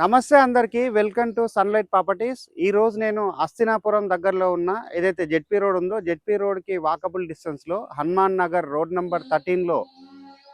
నమస్తే అందరికీ. Welcome to Sunlight Properties. ఈరోజు నేను హస్తినాపురం దగ్గరలో ఉన్న ఏదైతే జెడ్పీ రోడ్ ఉందో, జెడ్పీ రోడ్‌కి వాకబుల్ డిస్టెన్స్‌లో హనుమాన్ నగర్ రోడ్ నంబర్ 13లో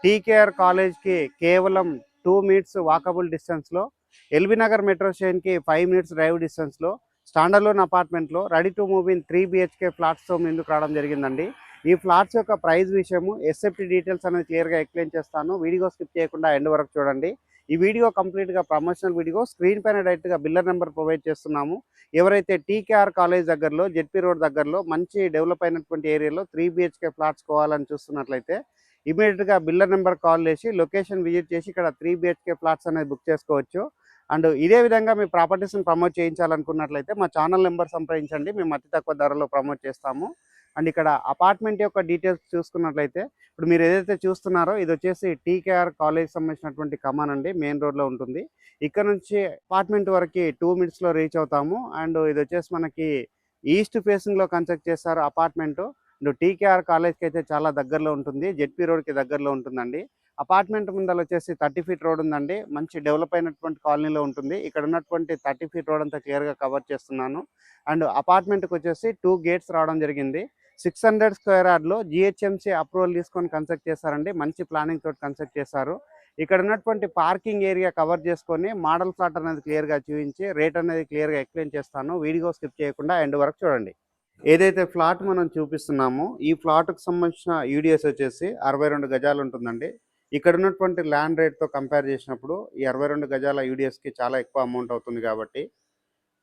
టీకేఆర్ కాలేజ్‌కి కేవలం 2 మినిట్స్ వాకబుల్ డిస్టెన్స్‌లో, ఎల్బీ నగర్ మెట్రో స్టేషన్‌కి 5 మినిట్స్ డ్రైవ్ డిస్టెన్స్‌లో స్టాండర్డ్ అపార్ట్మెంట్‌లో ready to move in 3 BHK ఫ్లాట్స్‌తో ముందుకు రావడం జరిగిందండి. ఈ ఫ్లాట్స్ యొక్క ప్రైస్ విషయము, ఎస్ఎఫ్టీ డీటెయిల్స్ అనేది క్లియర్‌గా ఎక్స్‌ప్లెయిన్ చేస్తాను. వీడియో స్కిప్ చేయకుండా ఎండ్ వరకు చూడండి. ఈ వీడియో కంప్లీట్‌గా ప్రమోషనల్ వీడియో. స్క్రీన్ పైన డైరెక్ట్‌గా బిల్లర్ నెంబర్ ప్రొవైడ్ చేస్తున్నాము. ఎవరైతే టీకేఆర్ కాలేజ్ దగ్గరలో, జెడ్పీ రోడ్ దగ్గరలో మంచి డెవలప్ అయినటువంటి ఏరియాలో 3 బీహెచ్కే ఫ్లాట్స్ కావాలని చూస్తున్నట్లయితే ఇమీడియట్‌గా బిల్లర్ నెంబర్ కాల్ చేసి లొకేషన్ విజిట్ చేసి ఇక్కడ 3 బీహెచ్కే ఫ్లాట్స్ అనేది బుక్ చేసుకోవచ్చు. అండ్ ఇదే విధంగా మీ ప్రాపర్టీస్‌ని ప్రమోట్ చేయించాలనుకున్నట్లయితే మా ఛానల్ నెంబర్ సంప్రదించండి. మేము అతి తక్కువ ధరలో ప్రమోట్ చేస్తాము. అండ్ ఇక్కడ అపార్ట్మెంట్ యొక్క డీటెయిల్స్ చూసుకున్నట్లయితే ఇప్పుడు మీరు ఏదైతే చూస్తున్నారో ఇది వచ్చేసి టీకేఆర్ కాలేజ్ సంబంధించినటువంటి కమాన్ అండి. మెయిన్ రోడ్లో ఉంటుంది. ఇక్కడ నుంచి అపార్ట్మెంట్ వరకు 2 మినిట్స్లో రీచ్ అవుతాము. అండ్ ఇది వచ్చేసి మనకి ఈస్ట్ ఫేసింగ్లో కన్స్ట్రక్ట్ చేస్తారు అపార్ట్మెంట్. అండ్ టీకేఆర్ కాలేజ్కి అయితే చాలా దగ్గరలో ఉంటుంది. జెడ్పీ రోడ్కి దగ్గరలో ఉంటుందండి. అపార్ట్మెంట్ ముందర వచ్చేసి 30 ఫీట్ రోడ్ ఉందండి. మంచి డెవలప్ అయినటువంటి కాలనీలో ఉంటుంది. ఇక్కడ ఉన్నటువంటి 30 ఫీట్ రోడ్ అంతా క్లియర్గా కవర్ చేస్తున్నాను. అండ్ అపార్ట్మెంట్కి వచ్చేసి 2 గేట్స్ రావడం జరిగింది. 600 స్క్వేర్ యార్డ్లో జిహెచ్ఎంసీ అప్రూవల్ తీసుకొని కన్స్ట్రక్ట్ చేశారండి. మంచి ప్లానింగ్ తోటి కన్స్ట్రక్ట్ చేశారు. ఇక్కడ ఉన్నటువంటి పార్కింగ్ ఏరియా కవర్ చేసుకొని మోడల్ ఫ్లాట్ అనేది క్లియర్గా చూపించి రేట్ అనేది క్లియర్గా ఎక్స్ప్లెయిన్ చేస్తాను. వీడియో స్కిప్ చేయకుండా ఎండ్ వరకు చూడండి. ఏదైతే ఫ్లాట్ మనం చూపిస్తున్నామో ఈ ఫ్లాట్కి సంబంధించిన యూడిఎస్ వచ్చేసి 62 గజాలు ఉంటుందండి. ఇక్కడ ఉన్నటువంటి ల్యాండ్ రేట్తో కంపేర్ చేసినప్పుడు ఈ 62 గజాల యూడిఎస్కి చాలా ఎక్కువ అమౌంట్ అవుతుంది కాబట్టి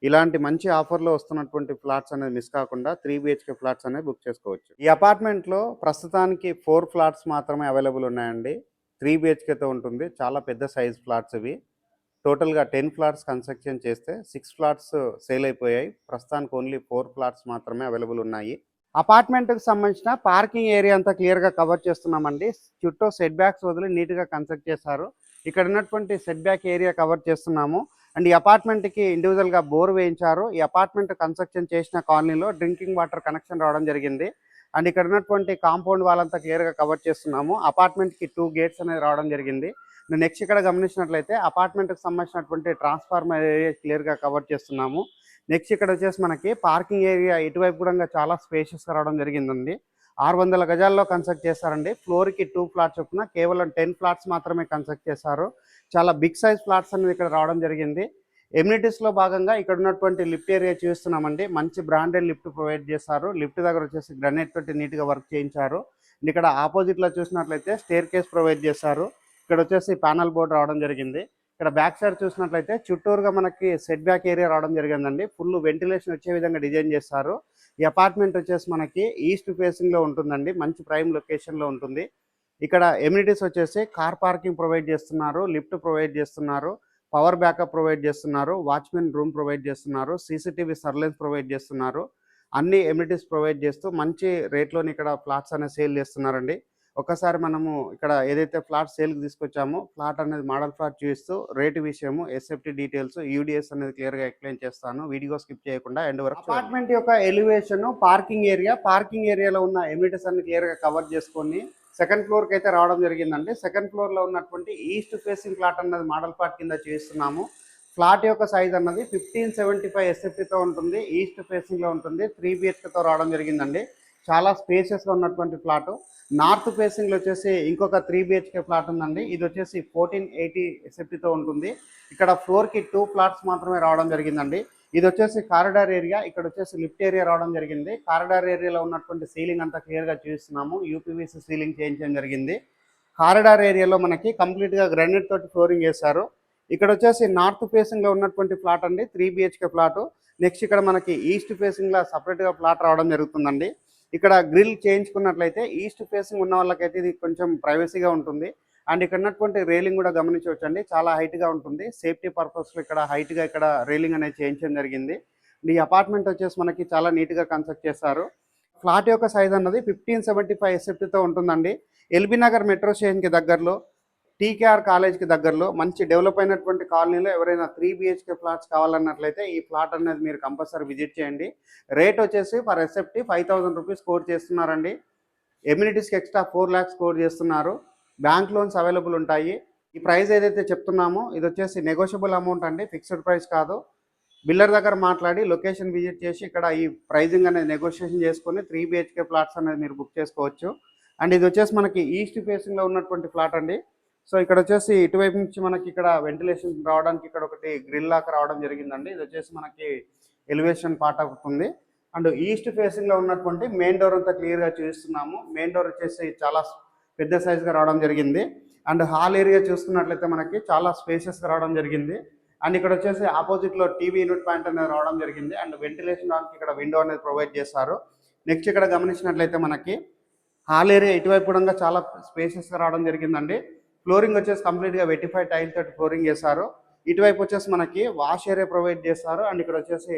ఇలాంటి మంచి ఆఫర్లో వస్తున్నటువంటి ఫ్లాట్స్ అనేది మిస్ కాకుండా 3 బీహెచ్కే ఫ్లాట్స్ అనేది బుక్ చేసుకోవచ్చు. ఈ అపార్ట్మెంట్లో ప్రస్తుతానికి 4 ఫ్లాట్స్ మాత్రమే అవైలబుల్ ఉన్నాయండి. 3 బీహెచ్కేతో ఉంటుంది. చాలా పెద్ద సైజ్ ఫ్లాట్స్ ఇవి. టోటల్గా 10 ఫ్లాట్స్ కన్స్ట్రక్షన్ చేస్తే 6 ఫ్లాట్స్ సేల్ అయిపోయాయి. ప్రస్తుతానికి ఓన్లీ 4 ఫ్లాట్స్ మాత్రమే అవైలబుల్ ఉన్నాయి. అపార్ట్మెంట్కి సంబంధించిన పార్కింగ్ ఏరియా అంతా క్లియర్గా కవర్ చేస్తున్నామండి. చుట్టూ సెట్ బ్యాక్స్ వదిలి నీట్గా కన్స్ట్రక్ట్ చేశారు. ఇక్కడ ఉన్నటువంటి సెట్ బ్యాక్ ఏరియా కవర్ చేస్తున్నాము. అండ్ ఈ అపార్ట్మెంట్కి ఇండివిజువల్గా బోర్ వేయించారు. ఈ అపార్ట్మెంట్ కన్స్ట్రక్షన్ చేసిన కాలనీలో డ్రింకింగ్ వాటర్ కనెక్షన్ రావడం జరిగింది. అండ్ ఇక్కడ ఉన్నటువంటి కాంపౌండ్ వాళ్ళంతా క్లియర్గా కవర్ చేస్తున్నాము. అపార్ట్మెంట్కి 2 గేట్స్ అనేది రావడం జరిగింది. నెక్స్ట్ ఇక్కడ గమనించినట్లయితే అపార్ట్మెంట్కి సంబంధించినటువంటి ట్రాన్స్ఫార్మర్ ఏరియా క్లియర్గా కవర్ చేస్తున్నాము. నెక్స్ట్ ఇక్కడ వచ్చేసి మనకి పార్కింగ్ ఏరియా ఇటువైపు కూడా చాలా స్పేషియస్గా రావడం జరిగిందండి. 600 గజాల్లో కన్స్ట్రక్ట్ చేశారండి. ఫ్లోర్కి 2 ఫ్లాట్స్ చొప్పున కేవలం 10 ఫ్లాట్స్ మాత్రమే కన్స్ట్రక్ట్ చేశారు. చాలా బిగ్ సైజ్ ఫ్లాట్స్ అనేది ఇక్కడ రావడం జరిగింది. ఎమ్యూనిటీస్లో భాగంగా ఇక్కడ ఉన్నటువంటి లిఫ్ట్ ఏరియా చూస్తున్నామండి. మంచి బ్రాండెడ్ లిఫ్ట్ ప్రొవైడ్ చేశారు. లిఫ్ట్ దగ్గర వచ్చేసి గ్రనైట్ తోటి నీట్గా వర్క్ చేయించారు. ఇక్కడ ఆపోజిట్లో చూసినట్లయితే స్టేర్ కేస్ ప్రొవైడ్ చేశారు. ఇక్కడ వచ్చేసి ప్యానల్ బోర్డ్ రావడం జరిగింది. ఇక్కడ బ్యాక్ సైడ్ చూసినట్లయితే చుట్టూరుగా మనకి సెట్ బ్యాక్ ఏరియా రావడం జరిగిందండి. ఫుల్ వెంటిలేషన్ వచ్చే విధంగా డిజైన్ చేస్తారు. ఈ అపార్ట్మెంట్ వచ్చేసి మనకి ఈస్ట్ ఫేసింగ్లో ఉంటుందండి. మంచి ప్రైమ్ లొకేషన్లో ఉంటుంది. ఇక్కడ ఎమ్యూనిటీస్ వచ్చేసి కార్ పార్కింగ్ ప్రొవైడ్ చేస్తున్నారు, లిఫ్ట్ ప్రొవైడ్ చేస్తున్నారు, పవర్ బ్యాకప్ ప్రొవైడ్ చేస్తున్నారు, వాచ్మెన్ రూమ్ ప్రొవైడ్ చేస్తున్నారు, సీసీటీవీ సర్వేలెన్స్ ప్రొవైడ్ చేస్తున్నారు. అన్ని ఎమ్యూనిటీస్ ప్రొవైడ్ చేస్తూ మంచి రేట్లోని ఇక్కడ ఫ్లాట్స్ అనేది సేల్ చేస్తున్నారండి. ఒకసారి మనము ఇక్కడ ఏదైతే ఫ్లాట్ సేల్కి తీసుకొచ్చామో ఫ్లాట్ అనేది మోడల్ ఫ్లాట్ చూపిస్తూ రేటు విషయము, ఎస్ఎఫ్టీ డీటెయిల్స్, యూడిఎస్ అనేది క్లియర్గా ఎక్స్ప్లెయిన్ చేస్తాను. వీడియో స్కిప్ చేయకుండా ఎండ్ వరకు. అపార్ట్మెంట్ యొక్క ఎలివేషన్, పార్కింగ్ ఏరియాలో ఉన్న ఎమ్యూనిటీస్ అన్ని క్లియర్గా కవర్ చేసుకొని సెకండ్ ఫ్లోర్కి అయితే రావడం జరిగిందండి. సెకండ్ ఫ్లోర్లో ఉన్నటువంటి ఈస్ట్ ఫేసింగ్ ఫ్లాట్ అన్నది మోడల్ ఫ్లాట్ కింద చేస్తున్నాము. ఫ్లాట్ యొక్క సైజ్ అన్నది 1575 ఎస్ఎఫ్టీతో ఉంటుంది. ఈస్ట్ ఫేసింగ్లో ఉంటుంది. 3 బీహెచ్కేతో రావడం జరిగిందండి. చాలా స్పేషియస్గా ఉన్నటువంటి ఫ్లాట్. నార్త్ ఫేసింగ్లో వచ్చేసి ఇంకొక 3 బీహెచ్కే ఫ్లాట్ ఉందండి. ఇది వచ్చేసి 1480 ఎస్ఎఫ్టీతో ఉంటుంది. ఇక్కడ ఫ్లోర్కి 2 ఫ్లాట్స్ మాత్రమే రావడం జరిగిందండి. ఇది వచ్చేసి కారిడార్ ఏరియా. ఇక్కడ వచ్చేసి లిఫ్ట్ ఏరియా రావడం జరిగింది. కారిడార్ ఏరియాలో ఉన్నటువంటి సీలింగ్ అంతా క్లియర్గా చూస్తున్నాము. యూపీవీసీ సీలింగ్ చేయించడం జరిగింది. కారిడార్ ఏరియాలో మనకి కంప్లీట్గా గ్రానైట్ తోటి ఫ్లోరింగ్ చేశారు. ఇక్కడ వచ్చేసి నార్త్ ఫేసింగ్లో ఉన్నటువంటి ఫ్లాట్ అండి, 3 బీహెచ్కే ఫ్లాట్. నెక్స్ట్ ఇక్కడ మనకి ఈస్ట్ ఫేసింగ్లో సపరేట్గా ఫ్లాట్ రావడం జరుగుతుందండి. ఇక్కడ గ్రిల్ చేయించుకున్నట్లయితే ఈస్ట్ ఫేసింగ్ ఉన్న వాళ్ళకైతే ఇది కొంచెం ప్రైవసీగా ఉంటుంది. అండ్ ఇక్కడ ఉన్నటువంటి రేలింగ్ కూడా గమనించవచ్చండి. చాలా హైట్గా ఉంటుంది. సేఫ్టీ పర్పస్లో ఇక్కడ హైట్గా ఇక్కడ రేలింగ్ అనేది చేయించడం జరిగింది. ఈ అపార్ట్మెంట్ వచ్చేసి మనకి చాలా నీట్గా కన్స్ట్రక్ట్ చేస్తారు. ఫ్లాట్ యొక్క సైజ్ అన్నది 1575 ఎస్ఎఫ్టీతో ఉంటుందండి. ఎల్బీ నగర్ మెట్రో స్టేషన్కి దగ్గరలో, టీకేఆర్ కాలేజ్కి దగ్గరలో మంచి డెవలప్ అయినటువంటి కాలనీలో ఎవరైనా 3 బీహెచ్కే ఫ్లాట్స్ కావాలన్నట్లయితే ఈ ఫ్లాట్ అనేది మీరు కంపల్సరీ విజిట్ చేయండి. రేట్ వచ్చేసి ఫర్ ఎస్ఎఫ్టీ 5000 రూపీస్ కోట్ చేస్తున్నారండి. ఎమ్యూనిటీస్కి ఎక్స్ట్రా 4 lakhs కోట్ చేస్తున్నారు. బ్యాంక్ లోన్స్ అవైలబుల్ ఉంటాయి. ఈ ప్రైస్ ఏదైతే చెప్తున్నామో ఇది వచ్చేసి నెగోషియబుల్ అమౌంట్ అండి, ఫిక్స్డ్ ప్రైస్ కాదు. బిల్డర్ దగ్గర మాట్లాడి లొకేషన్ విజిట్ చేసి ఇక్కడ ఈ ప్రైజింగ్ అనేది నెగోషియేషన్ చేసుకొని 3 BHK ప్లాట్స్ అనేది మీరు బుక్ చేసుకోవచ్చు. అండ్ ఇది వచ్చేసి మనకి ఈస్ట్ ఫేసింగ్లో ఉన్నటువంటి ఫ్లాట్ అండి. సో ఇక్కడ వచ్చేసి ఇటువైపు నుంచి మనకి ఇక్కడ వెంటిలేషన్ రావడానికి ఇక్కడ ఒకటి గ్రిల్ లాగా రావడం జరిగిందండి. ఇది వచ్చేసి మనకి ఎలివేషన్ పార్ట్ అవుతుంది. అండ్ ఈస్ట్ ఫేసింగ్లో ఉన్నటువంటి మెయిన్ డోర్ అంతా క్లియర్గా చూస్తున్నాము. మెయిన్ డోర్ వచ్చేసి చాలా పెద్ద సైజ్గా రావడం జరిగింది. అండ్ హాల్ ఏరియా చూసుకున్నట్లయితే మనకి చాలా స్పేషియస్గా రావడం జరిగింది. అండ్ ఇక్కడ వచ్చేసి ఆపోజిట్లో టీవీ యూనిట్ పాయింట్ అనేది రావడం జరిగింది. అండ్ వెంటిలేషన్ దానికి ఇక్కడ విండో అనేది ప్రొవైడ్ చేస్తారు. నెక్స్ట్ ఇక్కడ గమనించినట్లయితే మనకి హాల్ ఏరియా ఇటువైపు కూడా చాలా స్పేషియస్గా రావడం జరిగిందండి. ఫ్లోరింగ్ వచ్చేసి కంప్లీట్గా వెటిఫైడ్ టైల్ తోటి ఫ్లోరింగ్ చేశారు. ఇటువైపు వచ్చేసి మనకి వాష్ ఏరియా ప్రొవైడ్ చేస్తారు. అండ్ ఇక్కడ వచ్చేసి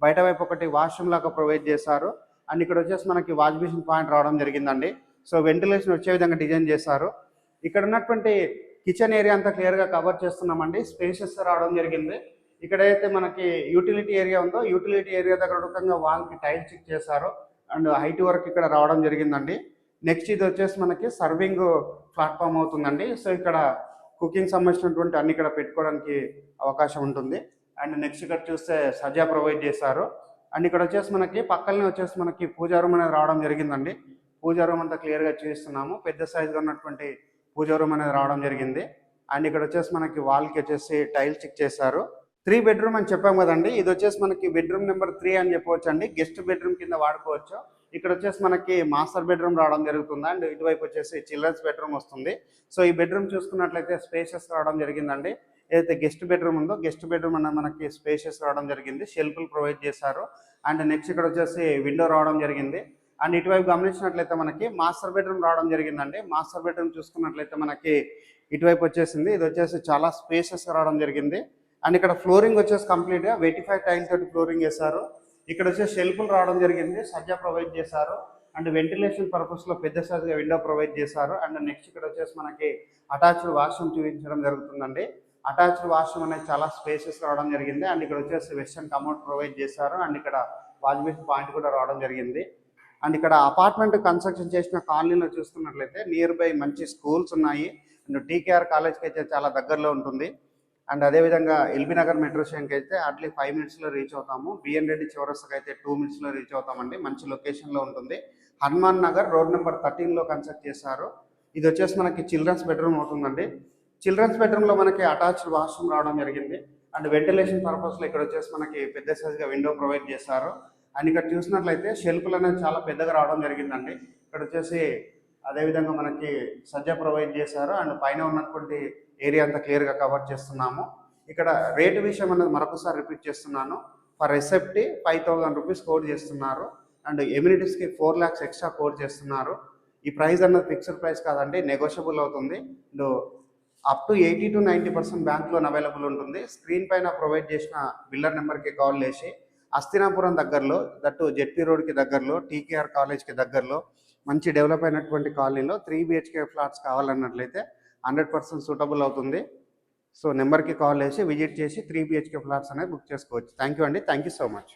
బయట వైపు ఒకటి వాష్రూమ్ లాగా ప్రొవైడ్ చేశారు. అండ్ ఇక్కడ వచ్చేసి మనకి వాష్ బేసిన్ పాయింట్ రావడం జరిగిందండి. సో వెంటిలేషన్ వచ్చే విధంగా డిజైన్ చేశారు. ఇక్కడ ఉన్నటువంటి కిచెన్ ఏరియా అంతా క్లియర్గా కవర్ చేస్తున్నామండి. స్పేషియస్ రావడం జరిగింది. ఇక్కడైతే మనకి యూటిలిటీ ఏరియా ఉందో యూటిలిటీ ఏరియా దగ్గర ఉడకంగా వాల్కి టైల్ చెక్ చేశారు. అండ్ హైట్ వరకు ఇక్కడ రావడం జరిగిందండి. నెక్స్ట్ ఇది వచ్చేసి మనకి సర్వింగ్ ప్లాట్ఫామ్ అవుతుందండి. సో ఇక్కడ కుకింగ్ సంబంధించినటువంటి అన్ని ఇక్కడ పెట్టుకోవడానికి అవకాశం ఉంటుంది. అండ్ నెక్స్ట్ ఇక్కడ చూస్తే సజ్జా ప్రొవైడ్ చేశారు. అండ్ ఇక్కడ వచ్చేసి మనకి పక్కనే వచ్చేసి మనకి పూజా రూమ్ అనేది రావడం జరిగిందండి. పూజా రూమ్ అంతా క్లియర్గా చూస్తున్నాము. పెద్ద సైజుగా ఉన్నటువంటి పూజా రూమ్ అనేది రావడం జరిగింది. అండ్ ఇక్కడ వచ్చేసి మనకి వాల్కి వచ్చేసి టైల్ చెక్ చేశారు. 3 బెడ్రూమ్ అని చెప్పాం కదండి. ఇది వచ్చేసి మనకి బెడ్రూమ్ నెంబర్ 3 అని చెప్పవచ్చు అండి. గెస్ట్ బెడ్రూమ్ కింద వాడుకోవచ్చు. ఇక్కడ వచ్చేసి మనకి మాస్టర్ బెడ్రూమ్ రావడం జరుగుతుంది. అండ్ ఇటువైపు వచ్చేసి చిల్డ్రన్స్ బెడ్రూమ్ వస్తుంది. సో ఈ బెడ్రూమ్ చూసుకున్నట్లయితే స్పేషియస్ రావడం జరిగిందండి. ఏదైతే గెస్ట్ బెడ్రూమ్ ఉందో గెస్ట్ బెడ్రూమ్ అన్న మనకి స్పేషియస్ రావడం జరిగింది. షెల్ఫ్లు ప్రొవైడ్ చేశారు. అండ్ నెక్స్ట్ ఇక్కడ వచ్చేసి విండో రావడం జరిగింది. అండ్ ఇటువైపు గమనించినట్లయితే మనకి మాస్టర్ బెడ్రూమ్ రావడం జరిగిందండి. మాస్టర్ బెడ్రూమ్ చూసుకున్నట్లయితే మనకి ఇటువైపు వచ్చేసింది. ఇది వచ్చేసి చాలా స్పేషియస్ రావడం జరిగింది. అండ్ ఇక్కడ ఫ్లోరింగ్ వచ్చేసి కంప్లీట్గా వెటిఫైడ్ టైల్ తోటి ఫ్లోరింగ్ చేశారు. ఇక్కడ వచ్చేసి షెల్ఫ్లు రావడం జరిగింది. సజ్జా ప్రొవైడ్ చేశారు. అండ్ వెంటిలేషన్ పర్పస్లో పెద్ద సైజుగా విండో ప్రొవైడ్ చేశారు. అండ్ నెక్స్ట్ ఇక్కడ వచ్చేసి మనకి అటాచ్డ్ వాష్రూమ్ చూపించడం జరుగుతుందండి. అటాచ్డ్ వాష్రూమ్ అనేది చాలా స్పేసెస్ రావడం జరిగింది. అండ్ ఇక్కడ వచ్చేసి వెస్టర్న్ కమోడ్ ప్రొవైడ్ చేశారు. అండ్ ఇక్కడ వాష్ బేసిన్ పాయింట్ కూడా రావడం జరిగింది. అండ్ ఇక్కడ అపార్ట్మెంట్ కన్స్ట్రక్షన్ చేసిన కాలనీలో చూసుకున్నట్లయితే నియర్ బై మంచి స్కూల్స్ ఉన్నాయి. అండ్ TKR కాలేజ్కి అయితే చాలా దగ్గరలో ఉంటుంది. అండ్ అదేవిధంగా ఎల్బీ నగర్ మెట్రో స్టేషన్కి అయితే అట్లీ 5 మినిట్స్లో రీచ్ అవుతాము. బిఎన్ రెడ్డి చౌరస్తాకి అయితే 2 మినిట్స్లో రీచ్ అవుతామండి. మంచి లొకేషన్లో ఉంటుంది. హనుమాన్ నగర్ రోడ్ నెంబర్ 13లో కన్స్ట్రక్ట్ చేశారు. ఇది వచ్చేసి మనకి చిల్డ్రన్స్ బెడ్రూమ్ అవుతుందండి. చిల్డ్రన్స్ బెడ్రూమ్లో మనకి అటాచ్డ్ వాష్రూమ్ రావడం జరిగింది. అండ్ వెంటిలేషన్ పర్పస్లో ఇక్కడ వచ్చేసి మనకి పెద్ద సైజ్గా విండో ప్రొవైడ్ చేశారు. అండ్ ఇక్కడ చూసినట్లయితే షెల్ఫ్లు అనేది చాలా పెద్దగా రావడం జరిగిందండి. ఇక్కడ వచ్చేసి అదేవిధంగా మనకి సజ్జా ప్రొవైడ్ చేశారు. అండ్ పైన ఉన్నటువంటి ఏరియా అంతా క్లియర్గా కవర్ చేస్తున్నాము. ఇక్కడ రేటు విషయం అనేది మరొకసారి రిపీట్ చేస్తున్నాను. ఫర్ ఎస్ఎఫ్టీ 5,000 రూపీస్ కోడ్ చేస్తున్నారు. అండ్ ఎమ్యూనిటీస్కి 4 lakhs ఎక్స్ట్రా కోడ్ చేస్తున్నారు. ఈ ప్రైస్ అన్నది ఫిక్స్డ్ ప్రైస్ కాదండి, నెగోషియబుల్ అవుతుంది. And up to 80 to 90% bank loan available ఉంటుంది. స్క్రీన్ పైన ప్రొవైడ్ చేసిన బిల్డర్ నెంబర్కి కాల్ చేసి అస్థినాపురం దగ్గరలో, దట్టు జెడ్పీ రోడ్కి దగ్గరలో, TKR కాలేజ్కి దగ్గరలో మంచి డెవలప్ అయినటువంటి కాలనీలో 3 BHK ఫ్లాట్స్ కావాలన్నట్లయితే 100% సూటబుల్ అవుతుంది. సో నెంబర్కి కాల్ చేసి విజిట్ చేసి 3 BHK ఫ్లాట్స్ అనేది బుక్ చేసుకోవచ్చు. థ్యాంక్ యూ అండి. Thank you so much.